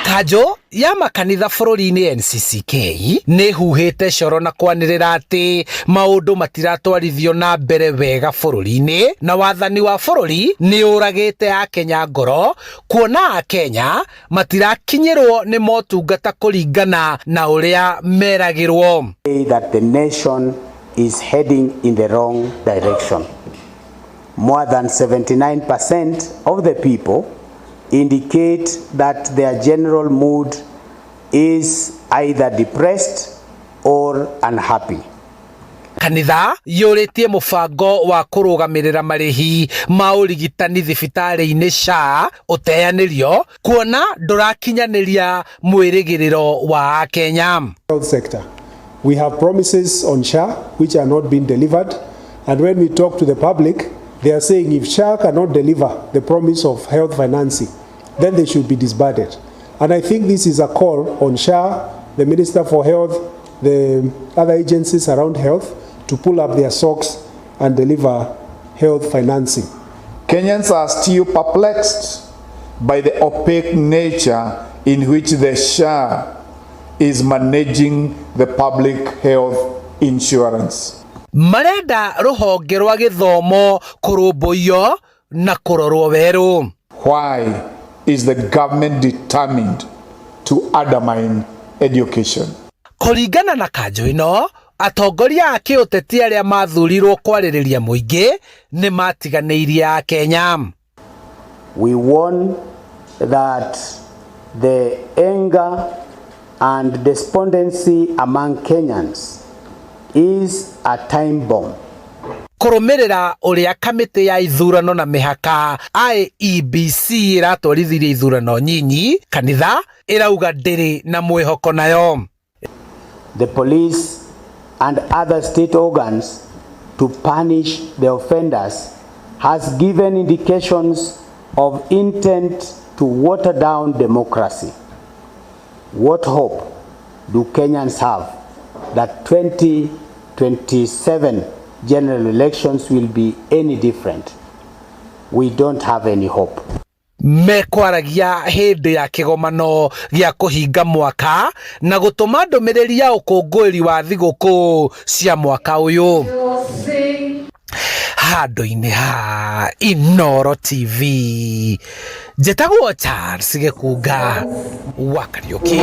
Kanjũ ya makanitha bũrũri-inĩ NCCK nĩ huhĩte coro na kwanĩrĩra atĩ maũndũ matiratwarithio na mbere wega bũrũri-inĩ, na wathani wa bũrũri nĩ ũragĩte Akenya ngoro, kuona Akenya matirakinyĩrwo nĩ motungata kũringana na ũrĩa meragĩrwo. That the nation is heading in the wrong direction. More than 79% of the people indicate that their general mood is either depressed or unhappy. Kanitha yũrĩtie mũbango wa kũrũgamĩrĩra marĩhi ma ũrigitani thibitarĩ-inĩ SHA ũteanĩrio, kuona ndũrakinyanĩria mwĩrĩgĩrĩro wa Akenya. Health sector. We have promises on SHA which are not being delivered, and when we talk to the public, they are saying if SHA cannot deliver the promise of health financing, then they should be disbanded. And I think this is a call on SHA, the Minister for Health, the other agencies around health, to pull up their socks and deliver health financing. Kenyans are still perplexed by the opaque nature in which the SHA is managing the public health insurance. Marenda rũhonge rwa gĩthomo kũrũmbũiyo na kũrorwo werũ. Why is the government determined to undermine education? Kũringana na Kanjũ ĩno, atongoria a kĩũteti arĩa mathurirwo kwarĩrĩria mũingĩ nĩ matiganĩirie Akenya. We warn that the anger and despondency among Kenyans is a time bomb. Kũrũmĩrĩra ũrĩa kamĩtĩ ya ithurano na mĩhaka IEBC ĩratwarithirie ithurano nyinyi, kanitha ĩrauga ndĩrĩ na mwĩhoko nayo. The police and other state organs to punish the offenders has given indications of intent to water down democracy. What hope do Kenyans have that 2027 general elections will be any different? We don't have any hope. Mekwaragia hĩndĩ ya kĩgomano gĩa kũhinga mwaka na gũtũma ndũmĩrĩri ya ũkũngũĩri wa thigũkũ cia mwaka ũyũ. Handũ-inĩ ha Inooro TV, njĩtagwo Charles Kuuga wa Kariũki.